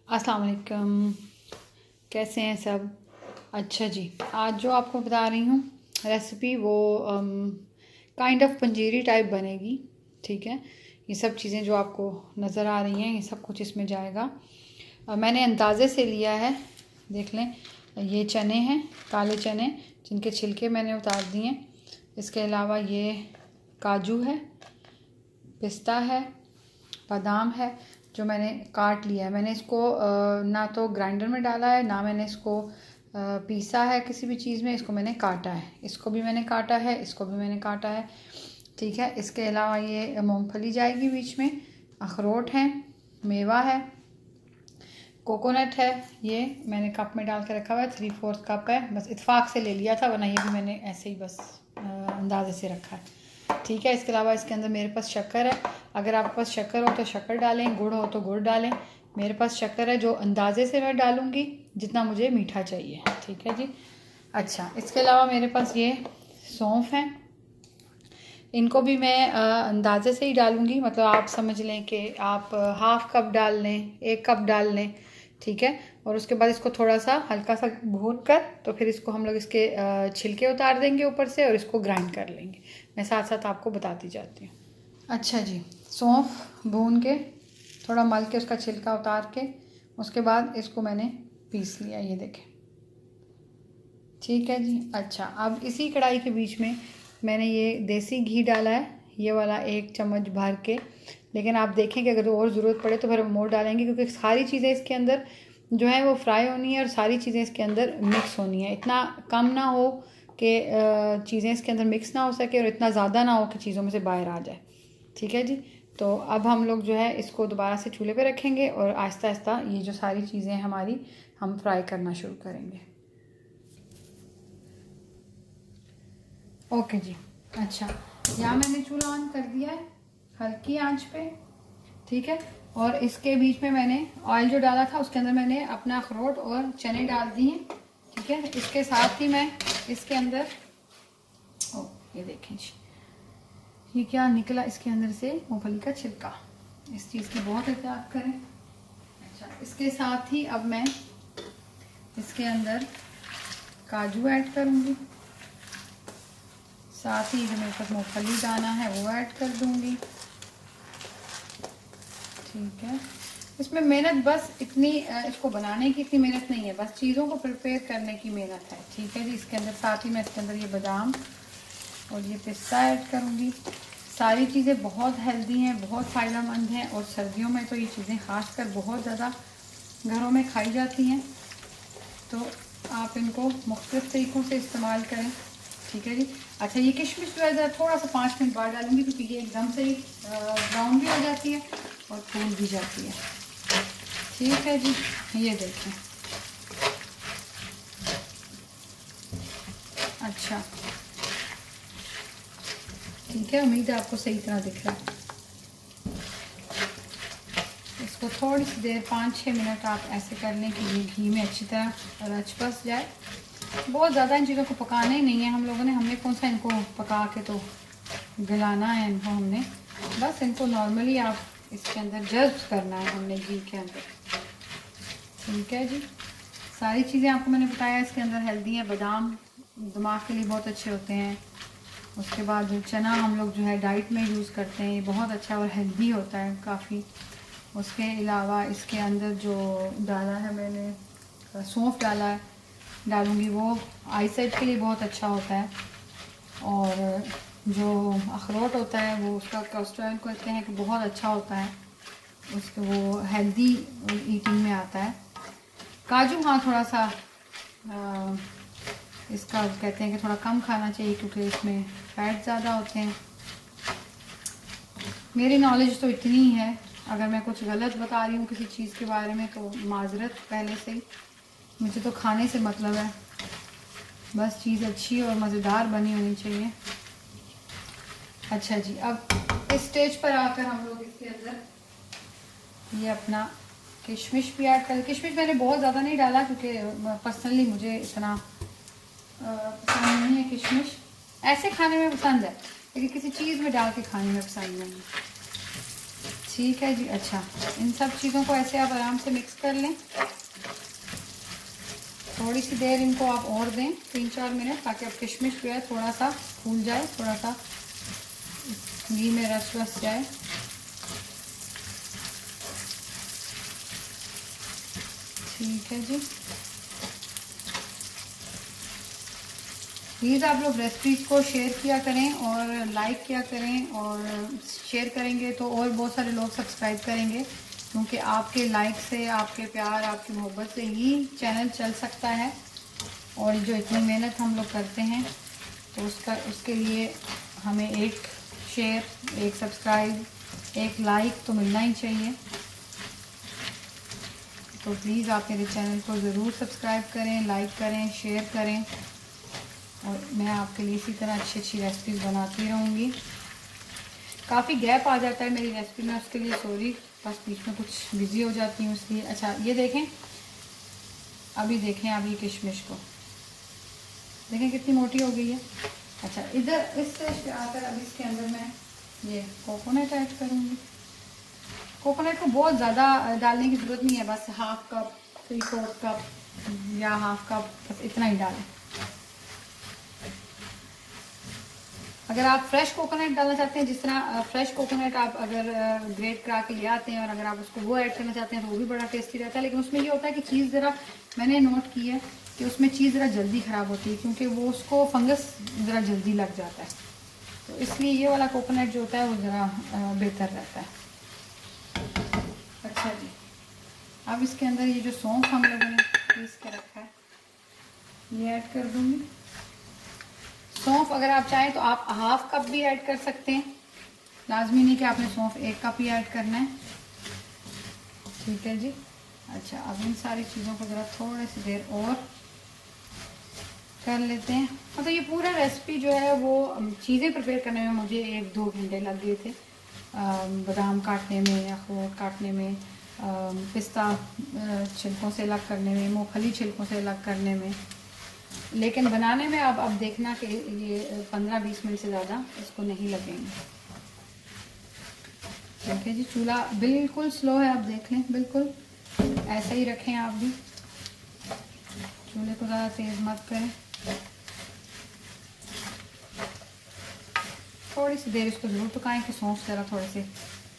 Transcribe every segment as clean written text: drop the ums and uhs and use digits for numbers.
अस्सलाम वालेकुम। कैसे हैं सब? अच्छा जी, आज जो आपको बता रही हूँ रेसिपी वो काइंड ऑफ पंजीरी टाइप बनेगी। ठीक है, ये सब चीज़ें जो आपको नज़र आ रही हैं ये सब कुछ इसमें जाएगा। मैंने अंदाज़े से लिया है, देख लें। ये चने हैं, काले चने, जिनके छिलके मैंने उतार दिए। इसके अलावा ये काजू है, पिस्ता है, बादाम है, जो मैंने काट लिया है। मैंने इसको ना तो ग्राइंडर में डाला है, ना मैंने इसको पीसा है किसी भी चीज़ में। इसको मैंने काटा है, इसको भी मैंने काटा है, इसको भी मैंने काटा है। ठीक है, इसके अलावा ये मूंगफली जाएगी बीच में, अखरोट है, मेवा है, कोकोनट है। ये मैंने कप में डाल के रखा हुआ है, 3/4 कप है। बस इत्तेफाक से ले लिया था, वरना ये भी मैंने ऐसे ही बस अंदाजे से रखा है। ठीक है, इसके अलावा इसके अंदर मेरे पास शक्कर है। अगर आपके पास शक्कर हो तो शक्कर डालें, गुड़ हो तो गुड़ डालें। मेरे पास शक्कर है, जो अंदाजे से मैं डालूँगी जितना मुझे मीठा चाहिए। ठीक है जी। अच्छा, इसके अलावा मेरे पास ये सौंफ है, इनको भी मैं अंदाजे से ही डालूँगी। मतलब आप समझ लें कि आप हाफ़ कप डाल लें, 1 कप डाल लें। ठीक है, और उसके बाद इसको थोड़ा सा हल्का सा भून कर तो फिर इसको हम लोग इसके छिलके उतार देंगे ऊपर से और इसको ग्राइंड कर लेंगे। मैं साथ साथ आपको बताती जाती हूँ। अच्छा जी, सौंफ भून के थोड़ा मल के उसका छिलका उतार के उसके बाद इसको मैंने पीस लिया, ये देखें। ठीक है जी। अच्छा, अब इसी कढ़ाई के बीच में मैंने ये देसी घी डाला है, ये वाला 1 चम्मच भर के। लेकिन आप देखें कि अगर और ज़रूरत पड़े तो फिर हम और डालेंगे, क्योंकि सारी चीज़ें इसके अंदर जो है वो फ्राई होनी है और सारी चीज़ें इसके अंदर मिक्स होनी है। इतना कम ना हो कि चीज़ें इसके अंदर मिक्स ना हो सके, और इतना ज़्यादा ना हो कि चीज़ों में से बाहर आ जाए। ठीक है जी। तो अब हम लोग जो है इसको दोबारा से चूल्हे पे रखेंगे और आहिस्ता आहिस्ता ये जो सारी चीज़ें हमारी हम फ्राई करना शुरू करेंगे। ओके जी। अच्छा, यहाँ मैंने चूल्हा ऑन कर दिया है हल्की आंच पे। ठीक है, और इसके बीच में मैंने ऑयल जो डाला था उसके अंदर मैंने अपना अखरोट और चने डाल दिए। ठीक है, इसके साथ ही मैं इसके अंदर ये देखें जी, ये क्या निकला इसके अंदर से, मूंगफली का छिलका। इस चीज़ की बहुत एहतियात करें। अच्छा, इसके साथ ही अब मैं इसके अंदर काजू ऐड करूँगी, साथ ही जो मेरे पास मूंगफली दाना है वो ऐड कर दूँगी। ठीक है, इसमें मेहनत बस इतनी, इसको बनाने की इतनी मेहनत नहीं है, बस चीज़ों को प्रिपेयर करने की मेहनत है। ठीक है जी। इसके अंदर साथ ही मैं इसके अंदर ये बादाम और ये पिस्ता ऐड करूँगी। सारी चीज़ें बहुत हेल्दी हैं, बहुत फ़ायदेमंद हैं, और सर्दियों में तो ये चीज़ें ख़ासकर बहुत ज़्यादा घरों में खाई जाती हैं। तो आप इनको मुख्तलिफ़ तरीक़ों से इस्तेमाल करें। ठीक है जी। अच्छा, ये किशमिश जो है थोड़ा सा 5 मिनट बाद डालूंगी, क्योंकि ये एकदम से ही ब्राउन भी हो जाती है और फूल भी जाती है। ठीक है जी, ये देखें। अच्छा, ठीक है, उम्मीद है आपको सही तरह दिख रहा है। इसको थोड़ी सी देर 5-6 मिनट आप ऐसे कर लें कि ये घी में अच्छी तरह रच बस जाए। बहुत ज़्यादा इन चीज़ों को पकाना ही नहीं है हम लोगों ने, हमने कौन सा इनको पका के तो गलाना है इनको, हमने बस इनको नॉर्मली आप इसके अंदर जज्ब करना है हमने घी के अंदर। ठीक है जी। सारी चीज़ें आपको मैंने बताया इसके अंदर हेल्दी हैं। बादाम दिमाग के लिए बहुत अच्छे होते हैं। उसके बाद जो चना हम लोग जो है डाइट में यूज़ करते हैं, ये बहुत अच्छा और हेल्दी होता है काफ़ी। उसके अलावा इसके अंदर जो डाला है मैंने, सौंफ डालूँगी, वो आईसाइट के लिए बहुत अच्छा होता है। और जो अखरोट होता है वो उसका कोलेस्ट्रॉल कहते हैं कि बहुत अच्छा होता है, उसके वो हेल्दी ईटिंग में आता है। काजू हाँ थोड़ा सा इसका कहते हैं कि थोड़ा कम खाना चाहिए, क्योंकि इसमें फैट ज़्यादा होते हैं। मेरी नॉलेज तो इतनी ही है, अगर मैं कुछ गलत बता रही हूँ किसी चीज़ के बारे में तो माजरत पहले से ही। मुझे तो खाने से मतलब है, बस चीज़ अच्छी और मज़ेदार बनी होनी चाहिए। अच्छा जी, अब इस स्टेज पर आकर हम लोग इसके अंदर ये अपना किशमिश भी ऐड करें। किशमिश मैंने बहुत ज़्यादा नहीं डाला, क्योंकि पर्सनली मुझे इतना पसंद नहीं है किशमिश। ऐसे खाने में पसंद है, लेकिन किसी चीज़ में डाल के खाने में पसंद नहीं है। ठीक है जी। अच्छा, इन सब चीज़ों को ऐसे आप आराम से मिक्स कर लें। थोड़ी सी देर इनको आप और दें, 3-4 मिनट, ताकि अब किशमिश जो है थोड़ा सा फूल जाए, थोड़ा सा घी में रस रस जाए। ठीक है जी। प्लीज़ आप लोग रेसिपीज़ को शेयर किया करें और लाइक किया करें, और शेयर करेंगे तो और बहुत सारे लोग सब्सक्राइब करेंगे, क्योंकि आपके लाइक से, आपके प्यार, आपकी मोहब्बत से ही चैनल चल सकता है। और जो इतनी मेहनत हम लोग करते हैं तो उसके लिए हमें एक शेयर, एक सब्सक्राइब, एक लाइक तो मिलना ही चाहिए। तो प्लीज़ आप मेरे चैनल को ज़रूर सब्सक्राइब करें, लाइक करें, शेयर करें, और मैं आपके लिए इसी तरह अच्छी अच्छी रेसिपीज़ बनाती रहूँगी। काफ़ी गैप आ जाता है मेरी रेसिपी में, उसके लिए सॉरी, बस बीच में कुछ बिज़ी हो जाती हूँ इसलिए। अच्छा, ये देखें, अभी देखें आप ये किशमिश को देखें कितनी मोटी हो गई है। अच्छा, इधर इस स्टेज पे आकर अब इसके अंदर मैं ये कोकोनट ऐड करूँगी। कोकोनट को बहुत ज़्यादा डालने की ज़रूरत नहीं है, बस हाफ कप, 3/4 कप या हाफ कप, बस इतना ही डालें। अगर आप फ्रेश कोकोनट डालना चाहते हैं, जिस तरह फ्रेश कोकोनट आप अगर ग्रेट करा के ले आते हैं और अगर आप उसको वो ऐड करना चाहते हैं तो वो भी बड़ा टेस्टी रहता है। लेकिन उसमें ये होता है कि चीज़ ज़रा, मैंने नोट की है कि उसमें चीज़ ज़रा जल्दी ख़राब होती है, क्योंकि वो उसको फंगस ज़रा जल्दी लग जाता है, तो इसलिए ये वाला कोकोनट जो होता है वो ज़रा बेहतर रहता है। अच्छा जी, अब इसके अंदर ये जो सौंफ हम लोगों ने पीस के रखा है ये ऐड कर दूँगी। सौंफ अगर आप चाहें तो आप हाफ कप भी ऐड कर सकते हैं, लाजमी नहीं कि आपने सौंफ 1 कप ही ऐड करना है। ठीक है जी। अच्छा, अब इन सारी चीज़ों को ज़रा थोड़ी सी देर और कर लेते हैं। मतलब ये पूरा रेसिपी जो है वो चीज़ें प्रिपेयर करने में मुझे 1-2 घंटे लग गए थे। बादाम काटने में, अखरोट काटने में, पिस्ता छिलकों से अलग करने में, मूंगफली छिलकों से अलग करने में, लेकिन बनाने में अब देखना कि ये 15-20 मिनट से ज़्यादा इसको नहीं लगेंगे। ठीक है जी। चूल्हा बिल्कुल स्लो है, आप देख लें, बिल्कुल ऐसा ही रखें आप भी, चूल्हे को ज़्यादा तेज़ मत करें। थोड़ी सी देर इसको ज़रूर पकाएं कि सौंफ ज़रा थोड़े से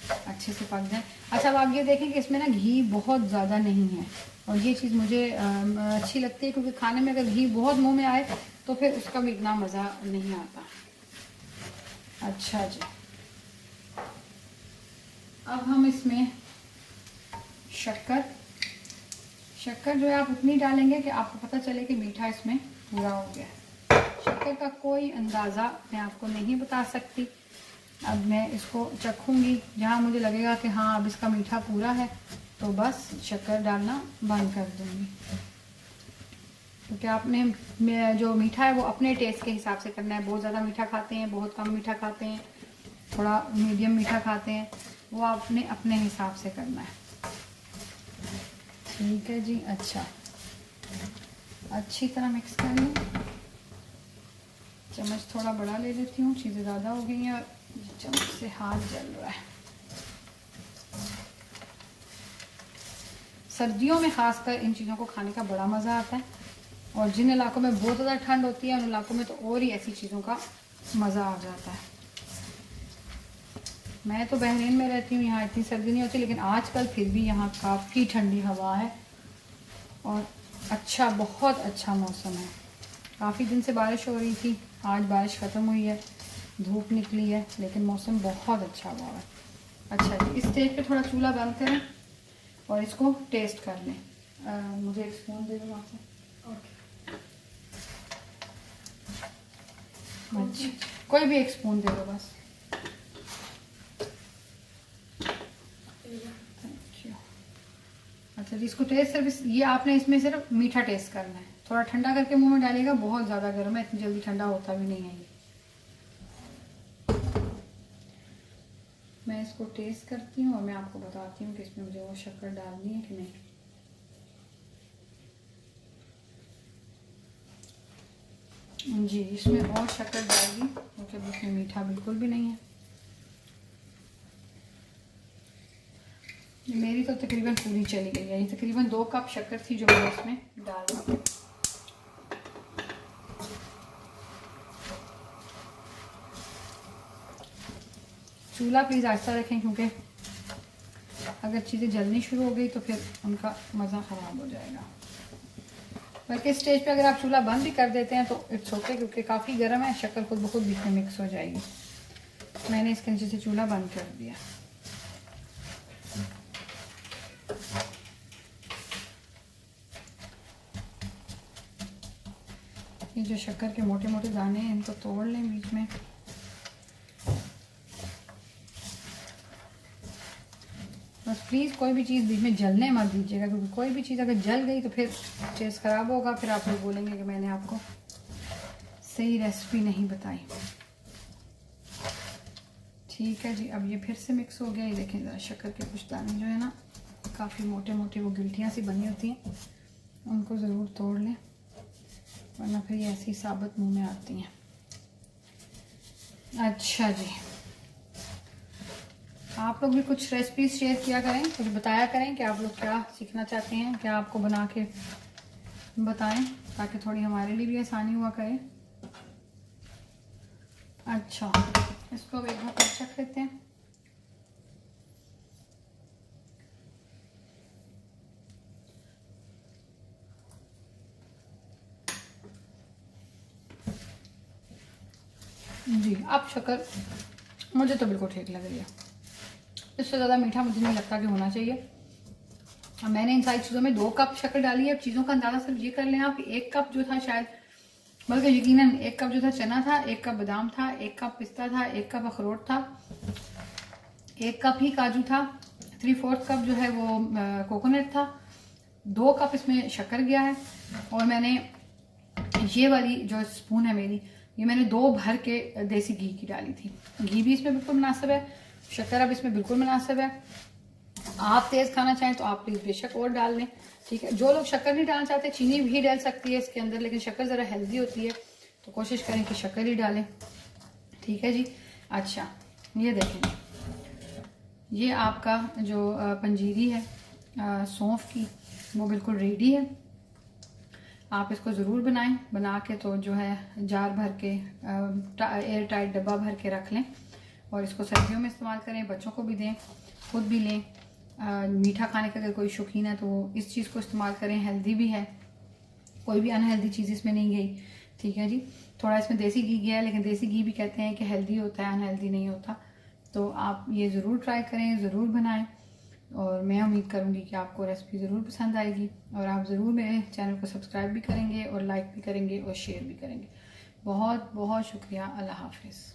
अच्छे से पक जाए। अच्छा, अब आप ये देखें कि इसमें ना घी बहुत ज़्यादा नहीं है, और ये चीज़ मुझे अच्छी लगती है, क्योंकि खाने में अगर घी बहुत मुंह में आए तो फिर उसका भी इतना मज़ा नहीं आता। अच्छा जी, अब हम इसमें शक्कर जो है आप उतनी डालेंगे कि आपको पता चले कि मीठा इसमें पूरा हो गया। शक्कर का कोई अंदाज़ा मैं आपको नहीं बता सकती। अब मैं इसको चखूँगी, जहाँ मुझे लगेगा कि हाँ अब इसका मीठा पूरा है तो बस शक्कर डालना बंद कर दूँगी, क्योंकि आपने जो मीठा है वो अपने टेस्ट के हिसाब से करना है। बहुत ज़्यादा मीठा खाते हैं, बहुत कम मीठा खाते हैं, थोड़ा मीडियम मीठा खाते हैं, वो आपने अपने हिसाब से करना है। ठीक है जी। अच्छा, अच्छी तरह मिक्स कर लें। चम्मच थोड़ा बड़ा ले लेती हूँ, चीज़ें ज़्यादा हो गई हैं और चम्मच से हाथ जल रहा है। सर्दियों में ख़ासकर इन चीज़ों को खाने का बड़ा मज़ा आता है, और जिन इलाकों में बहुत ज़्यादा ठंड होती है उन इलाकों में तो और ही ऐसी चीज़ों का मज़ा आ जाता है। मैं तो बहरीन में रहती हूँ, यहाँ इतनी सर्दी नहीं होती, लेकिन आजकल फिर भी यहाँ काफ़ी ठंडी हवा है और अच्छा, बहुत अच्छा मौसम है। काफ़ी दिन से बारिश हो रही थी, आज बारिश ख़त्म हुई है, धूप निकली है, लेकिन मौसम बहुत अच्छा हुआ है। अच्छा जी, इस स्टेज पे थोड़ा चूल्हा बंद करें और इसको टेस्ट कर लें। मुझे एक स्पून दे दो आपसे। अच्छा, कोई भी एक स्पून दे दो बस। Thank you. अच्छा जी, इसको टेस्ट सिर्फ ये आपने इसमें सिर्फ मीठा टेस्ट करना है, थोड़ा ठंडा करके मुंह में डालेगा, बहुत ज़्यादा गर्म है, इतनी जल्दी ठंडा होता भी नहीं है ये। मैं इसको टेस्ट करती हूँ और मैं आपको बताती हूँ कि इसमें मुझे वो शक्कर डालनी है कि नहीं। जी, इसमें और शक्कर डालगी, क्योंकि इसमें मीठा बिल्कुल भी नहीं है। मेरी तो तकरीबन पूरी चली गई है। ये तकरीबन 2 कप शक्कर थी जो मैंने इसमें डाली। चूल्हा प्लीज़ आहिस्ता रखें, क्योंकि अगर चीज़ें जलनी शुरू हो गई तो फिर उनका मज़ा ख़राब हो जाएगा। बल्कि इस स्टेज पे अगर आप चूल्हा बंद भी कर देते हैं तो इट्स ओके, क्योंकि काफ़ी गर्म है, शक्कर खुद ब खुद बीच में मिक्स हो जाएगी। मैंने इसके नीचे से चूल्हा बंद कर दिया। ये जो शक्कर के मोटे मोटे दाने हैं इनको तोड़ लें बीच में। बस प्लीज़ कोई भी चीज़ बीच में जलने मत दीजिएगा, क्योंकि कोई भी चीज़ अगर जल गई तो फिर टेस्ट ख़राब होगा, फिर आप लोग बोलेंगे कि मैंने आपको सही रेसिपी नहीं बताई। ठीक है जी, अब ये फिर से मिक्स हो गया। ये देखें ज़रा शक्कर के कुछ दाने जो है ना काफ़ी मोटे मोटे वो गिल्टियाँ सी बनी होती हैं, उनको ज़रूर तोड़ लें, वरना फिर ये ऐसी साबुत मुंह में आती हैं। अच्छा जी, आप लोग भी कुछ रेसिपीज शेयर किया करें, कुछ बताया करें कि आप लोग क्या सीखना चाहते हैं, क्या आपको बना के बताएं, ताकि थोड़ी हमारे लिए भी आसानी हुआ करे। अच्छा, इसको एक बार चख लेते हैं। जी, अब शक्कर मुझे तो बिल्कुल ठीक लग रही है। इससे ज़्यादा मीठा मुझे नहीं लगता कि होना चाहिए। मैंने इन सारी चीज़ों में 2 कप शक्कर डाली है। अब चीज़ों का अंदाज़ा सिर्फ ये कर लें आप, 1 कप जो था शायद, बल्कि यकीनन 1 कप जो था चना था, 1 कप बादाम था, 1 कप पिस्ता था, 1 कप अखरोट था, 1 कप ही काजू था, 3/4 कप जो है वो कोकोनट था, 2 कप इसमें शक्कर गया है। और मैंने ये वाली जो स्पून है मेरी, ये मैंने 2 भर के देसी घी की डाली थी। घी भी इसमें बिल्कुल मुनासिब है, शक्कर अब इसमें बिल्कुल मुनासिब है। आप तेज़ खाना चाहें तो आप प्लीज़ बेशक और डाल लें। ठीक है, जो लोग शक्कर नहीं डालना चाहते चीनी भी डाल सकती है इसके अंदर, लेकिन शक्कर ज़रा हेल्दी होती है तो कोशिश करें कि शक्कर ही डालें। ठीक है जी। अच्छा, ये देखें, ये आपका जो पंजीरी है सौंफ की, वो बिल्कुल रेडी है। आप इसको ज़रूर बनाएं। बना के तो जो है जार भर के एयर टाइट डब्बा भर के रख लें, और इसको सर्दियों में इस्तेमाल करें, बच्चों को भी दें, खुद भी लें। मीठा खाने का अगर कोई शौकीन है तो इस चीज़ को इस्तेमाल करें, हेल्दी भी है, कोई भी अनहेल्दी चीज़ इसमें नहीं गई। ठीक है जी, थोड़ा इसमें देसी घी गया है, लेकिन देसी घी भी कहते हैं कि हेल्दी होता है, अनहेल्दी नहीं होता। तो आप ये ज़रूर ट्राई करें, ज़रूर बनाएं, और मैं उम्मीद करूँगी कि आपको रेसिपी ज़रूर पसंद आएगी, और आप ज़रूर मेरे चैनल को सब्सक्राइब भी करेंगे और लाइक भी करेंगे और शेयर भी करेंगे। बहुत बहुत शुक्रिया। अल्लाह हाफिज़।